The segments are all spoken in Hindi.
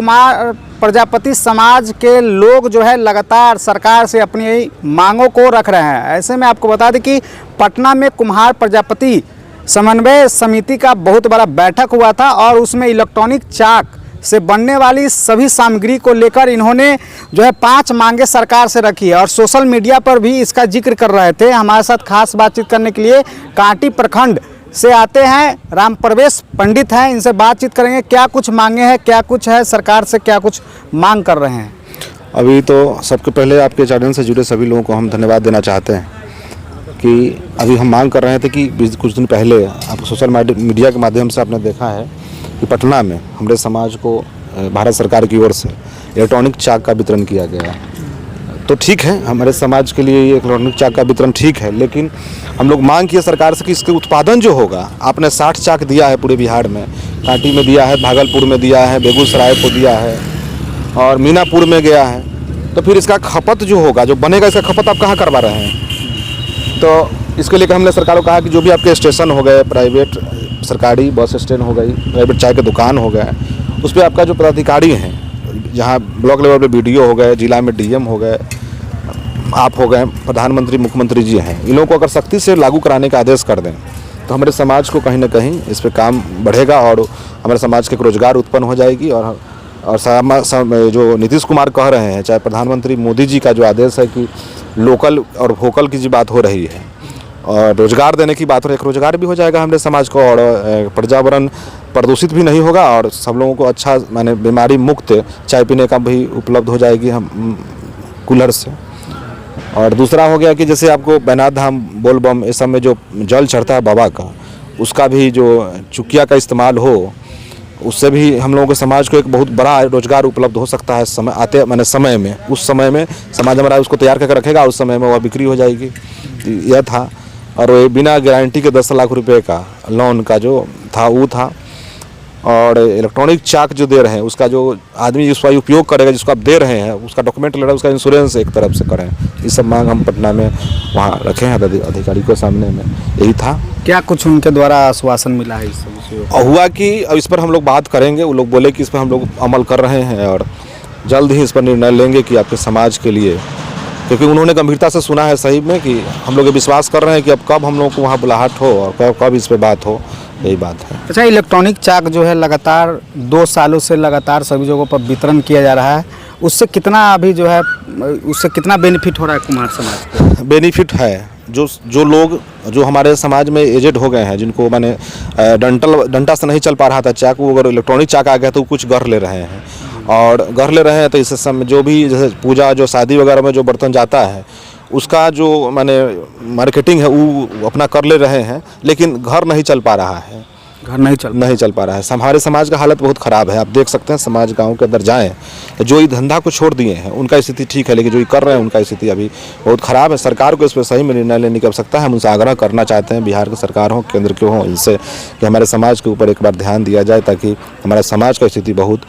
कुमार प्रजापति समाज के लोग जो है लगातार सरकार से अपनी मांगों को रख रहे हैं। ऐसे में आपको बता दें कि पटना में कुम्हार प्रजापति समन्वय समिति का बहुत बड़ा बैठक हुआ था और उसमें इलेक्ट्रॉनिक चाक से बनने वाली सभी सामग्री को लेकर इन्होंने जो है 5 मांगे सरकार से रखी है और सोशल मीडिया पर भी इसका जिक्र कर रहे थे। हमारे साथ खास बातचीत करने के लिए कांटी प्रखंड से आते हैं राम प्रवेश पंडित हैं, इनसे बातचीत करेंगे। क्या कुछ मांगे हैं, क्या कुछ है सरकार से, क्या कुछ मांग कर रहे हैं? अभी तो सबके पहले आपके चैनल से जुड़े सभी लोगों को हम धन्यवाद देना चाहते हैं कि अभी हम मांग कर रहे थे कि कुछ दिन पहले आप सोशल मीडिया के माध्यम से आपने देखा है कि पटना में हमारे समाज को भारत सरकार की ओर से इलेक्ट्रॉनिक चाक का वितरण किया गया। तो ठीक है, हमारे समाज के लिए ये इलेक्ट्रॉनिक चाक का वितरण ठीक है, लेकिन हम लोग मांग किए सरकार से कि इसके उत्पादन जो होगा, आपने 60 चाक दिया है पूरे बिहार में, कांटी में दिया है, भागलपुर में दिया है, बेगूसराय को दिया है और मीनापुर में गया है, तो फिर इसका खपत जो होगा, जो बनेगा, इसका खपत आप कहाँ करवा रहे हैं? तो इसके लिए हमने सरकार को कहा कि जो भी आपके स्टेशन हो गए, प्राइवेट सरकारी बस स्टैंड हो गई, प्राइवेट चाय के दुकान हो गए, उस पर आपका जो पदाधिकारी हैं, जहाँ ब्लॉक लेवल पे BDO हो गए, जिला में DM हो गए, आप हो गए, प्रधानमंत्री मुख्यमंत्री जी हैं, इन लोगों को अगर सख्ती से लागू कराने का आदेश कर दें तो हमारे समाज को कहीं ना कहीं इस पर काम बढ़ेगा और हमारे समाज के रोजगार उत्पन्न हो जाएगी। और जो नीतीश कुमार कह रहे हैं, चाहे प्रधानमंत्री मोदी जी का जो आदेश है कि लोकल और वोकल की जो बात हो रही है और रोजगार देने की बात हो रही है, रोजगार भी हो जाएगा हमारे समाज को और पर्यावरण प्रदूषित भी नहीं होगा और सब लोगों को अच्छा माने बीमारी मुक्त चाय पीने का भी उपलब्ध हो जाएगी हम कूलर से। और दूसरा हो गया कि जैसे आपको बैनाथ धाम, बोलबम, इस सब में जो जल चढ़ता है बाबा का, उसका भी जो चुकिया का इस्तेमाल हो, उससे भी हम लोगों के समाज को एक बहुत बड़ा रोजगार उपलब्ध हो सकता है समय आते माने समय में। उस समय में समाज हमारा उसको तैयार करके रखेगा, उस समय में वह बिक्री हो जाएगी। यह था। और वो बिना गारंटी के 10 लाख रुपए का लोन का जो था वो था। और इलेक्ट्रॉनिक चाक जो दे रहे हैं, उसका जो आदमी जिसका उपयोग करेगा, जिसको आप दे रहे हैं, उसका डॉक्यूमेंट ले रहा है, उसका इंश्योरेंस एक तरफ से करें। ये सब मांग हम पटना में वहाँ रखे हैं अधिकारी को सामने में, यही था। क्या कुछ उनके द्वारा आश्वासन मिला है इस विषय हुआ कि अब इस पर हम लोग बात करेंगे। वो लोग बोले कि इस पर हम लोग अमल कर रहे हैं और जल्द ही इस पर निर्णय लेंगे कि आपके समाज के लिए, क्योंकि उन्होंने गंभीरता से सुना है सही में कि हम लोग ये विश्वास कर रहे हैं कि अब कब हम लोग को वहाँ बुलाहट हो और कब इस पर बात हो, यही बात है। अच्छा, इलेक्ट्रॉनिक चाक जो है लगातार 2 सालों से लगातार सभी जगहों पर वितरण किया जा रहा है, उससे कितना अभी जो है उससे कितना बेनिफिट हो रहा है कुम्हार समाज को? बेनिफिट है। जो लोग जो हमारे समाज में एजेड हो गए हैं, जिनको मैंने डंटा से नहीं चल पा रहा था चाक, वो अगर इलेक्ट्रॉनिक चाक आ गया तो कुछ घर ले रहे हैं और घर ले रहे हैं। तो इस समय जो भी जैसे पूजा, जो शादी वगैरह में जो बर्तन जाता है, उसका जो माने मार्केटिंग है वो अपना कर ले रहे हैं, लेकिन घर नहीं चल पा रहा है। घर नहीं चल पा रहा है। हमारे समाज का हालत बहुत ख़राब है। आप देख सकते हैं, समाज गांव के अंदर जाएं तो जो ये धंधा को छोड़ दिए हैं उनका स्थिति ठीक है, लेकिन जो ये कर रहे हैं उनका स्थिति अभी बहुत ख़राब है। सरकार को इस पर सही में निर्णय लेने की आवश्यकता है। हम उनसे आग्रह करना चाहते हैं, बिहार की सरकार हो, केंद्र के हो, इनसे कि हमारे समाज के ऊपर एक बार ध्यान दिया जाए, ताकि हमारे समाज का स्थिति बहुत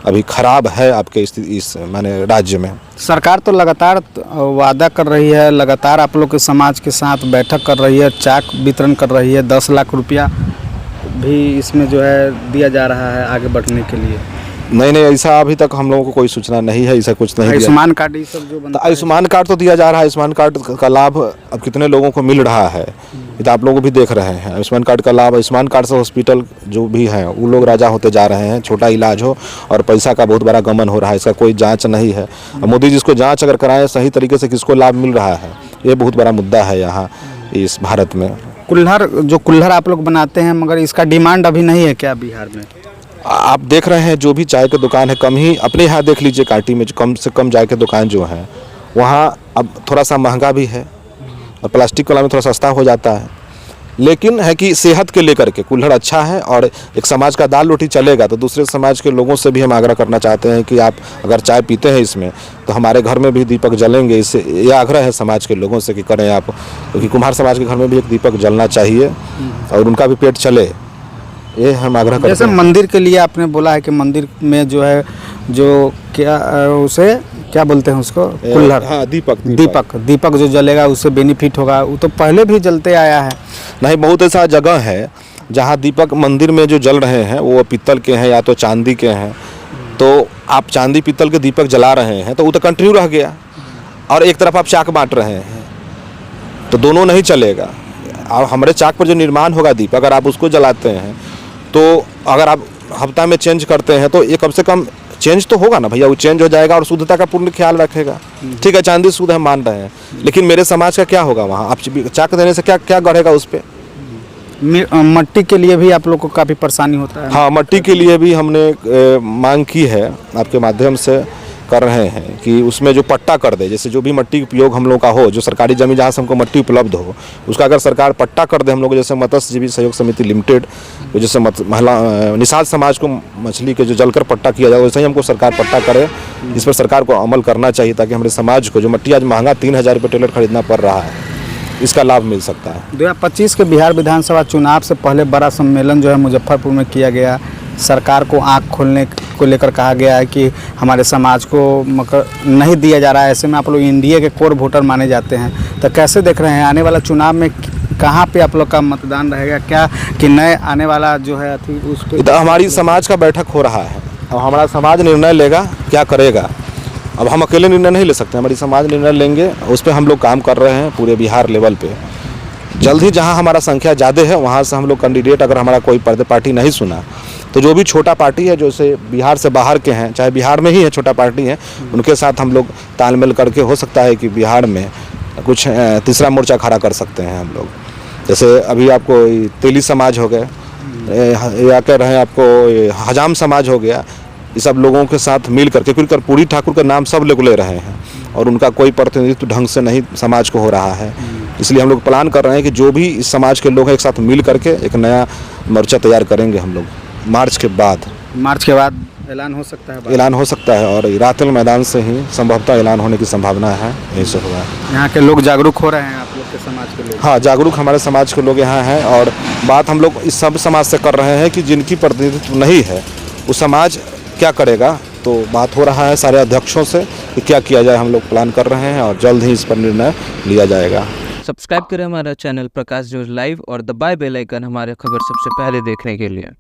अभी ख़राब है आपके इस माने राज्य में। सरकार तो लगातार वादा कर रही है, लगातार आप लोग के समाज के साथ बैठक कर रही है, चाक वितरण कर रही है, 10 लाख रुपया भी इसमें जो है दिया जा रहा है आगे बढ़ने के लिए। नहीं, ऐसा अभी तक हम लोगों को कोई सूचना नहीं है, ऐसा कुछ नहीं। आयुष्मान कार्ड ये सब जो बनता है, आयुष्मान कार्ड तो दिया जा रहा है। आयुष्मान कार्ड का लाभ अब कितने लोगों को मिल रहा है, ये तो आप लोग भी देख रहे हैं। आयुष्मान कार्ड का लाभ, आयुष्मान कार्ड से हॉस्पिटल जो भी हैं वो लोग राजा होते जा रहे हैं। छोटा इलाज हो और पैसा का बहुत बड़ा गमन हो रहा है, इसका कोई जाँच नहीं है। मोदी जी इसको जाँच अगर कराएं सही तरीके से किसको लाभ मिल रहा है, ये बहुत बड़ा मुद्दा है यहाँ इस भारत में। कुल्हड़ आप लोग बनाते हैं, मगर इसका डिमांड अभी नहीं है क्या बिहार में? आप देख रहे हैं जो भी चाय की दुकान है, कम ही अपने यहाँ देख लीजिए, कांटी में कम से कम चाय की दुकान जो है वहाँ अब थोड़ा सा महंगा भी है और प्लास्टिक वाला में थोड़ा सस्ता हो जाता है। लेकिन है कि सेहत के लेकर के कुल्हड़ अच्छा है और एक समाज का दाल रोटी चलेगा, तो दूसरे समाज के लोगों से भी हम आग्रह करना चाहते हैं कि आप अगर चाय पीते हैं इसमें, तो हमारे घर में भी दीपक जलेंगे। इससे यह आग्रह है समाज के लोगों से कि करें आप, क्योंकि कुम्हार समाज के घर में भी एक दीपक जलना चाहिए और उनका भी पेट चले, ये हम आग्रह करते हैं। जैसे मंदिर के लिए आपने बोला है कि मंदिर में जो है जो क्या उसे क्या बोलते हैं उसको, कुल्हड़, हाँ, दीपक जो जलेगा उससे बेनिफिट होगा। वो तो पहले भी जलते आया है। नहीं, बहुत ऐसा जगह है जहाँ दीपक मंदिर में जो जल रहे हैं वो पीतल के हैं या तो चांदी के हैं, तो आप चांदी पीतल के दीपक जला रहे हैं तो वो तो कंटिन्यू रह गया, और एक तरफ आप चाक बांट रहे हैं, तो दोनों नहीं चलेगा। और हमारे चाक पर जो निर्माण होगा दीप, अगर आप उसको जलाते हैं तो अगर आप हफ्ता में चेंज करते हैं तो ये कम से कम चेंज तो होगा ना भैया, वो चेंज हो जाएगा और शुद्धता का पूर्ण ख्याल रखेगा। ठीक है, चांदी शुद्ध हम मान रहे हैं, लेकिन मेरे समाज का क्या होगा वहाँ? आप चाक देने से क्या क्या गढ़ेगा उस पर? मट्टी के लिए भी आप लोग को काफ़ी परेशानी होता है। हाँ, मट्टी के लिए भी हमने मांग की है, आपके माध्यम से कर रहे हैं कि उसमें जो पट्टा कर दे, जैसे जो भी मट्टी उपयोग हम लोग का हो, जो सरकारी जमीन जहाँ से हमको मट्टी उपलब्ध हो, उसका अगर सरकार पट्टा कर दे हम लोग, जैसे मत्स्यजीवी सहयोग समिति लिमिटेड, जैसे महिला निषाद समाज को मछली के जो जलकर पट्टा किया जाए, वैसे ही हमको सरकार पट्टा करे। इस पर सरकार को अमल करना चाहिए ताकि हमारे समाज को जो मट्टी आज महंगा 3000 रुपये टेलर खरीदना पड़ रहा है, इसका लाभ मिल सकता है। 2025 के बिहार विधानसभा चुनाव से पहले बड़ा सम्मेलन जो है मुजफ्फरपुर में किया गया। सरकार को आंख खोलने को लेकर कहा गया है कि हमारे समाज को नहीं दिया जा रहा है। ऐसे में आप लोग इंडिया के कोर वोटर माने जाते हैं, तो कैसे देख रहे हैं आने वाला चुनाव में कहाँ पे आप लोग का मतदान रहेगा? क्या कि नए आने वाला जो है उस पर हमारी समाज का बैठक हो रहा है, अब हमारा समाज निर्णय लेगा क्या करेगा। अब हम अकेले निर्णय नहीं ले सकते, हमारी समाज निर्णय लेंगे, उस पर हम लोग काम कर रहे हैं पूरे बिहार लेवल पे। जल्द ही जहां हमारा संख्या ज़्यादा है वहां से हम लोग कैंडिडेट, अगर हमारा कोई पार्टी नहीं सुना तो जो भी छोटा पार्टी है, जो से बिहार से बाहर के हैं, चाहे बिहार में ही है छोटा पार्टी है, उनके साथ हम लोग तालमेल करके हो सकता है कि बिहार में कुछ तीसरा मोर्चा खड़ा कर सकते हैं हम लोग। जैसे अभी आपको तेली समाज हो गए, या कह रहे हैं आपको हजाम समाज हो गया, ये सब लोगों के साथ मिल करके, क्योंकि कर्पूरी ठाकुर का नाम सब लोग ले रहे हैं और उनका कोई प्रतिनिधित्व ढंग से नहीं समाज को हो रहा है। इसलिए हम लोग प्लान कर रहे हैं कि जो भी इस समाज के लोग हैं एक साथ मिल करके एक नया मोर्चा तैयार करेंगे हम लोग। मार्च के बाद ऐलान हो सकता है? ऐलान हो सकता है, और रातेल मैदान से ही संभवतः ऐलान होने की संभावना है। यही सब हुआ है। यहाँ के लोग जागरूक हो रहे हैं, आप लोग के समाज के लोग? हाँ, जागरूक हमारे समाज के लोग यहाँ हैं, और बात हम लोग इस सब समाज से कर रहे हैं कि जिनकी प्रतिनिधित्व नहीं है वो समाज क्या करेगा। तो बात हो रहा है सारे अध्यक्षों से कि क्या किया जाए, हम लोग प्लान कर रहे हैं और जल्द ही इस पर निर्णय लिया जाएगा। सब्सक्राइब करें हमारा चैनल प्रकाश न्यूज़ लाइव और दबाए बेल आइकन हमारे खबर सबसे पहले देखने के लिए।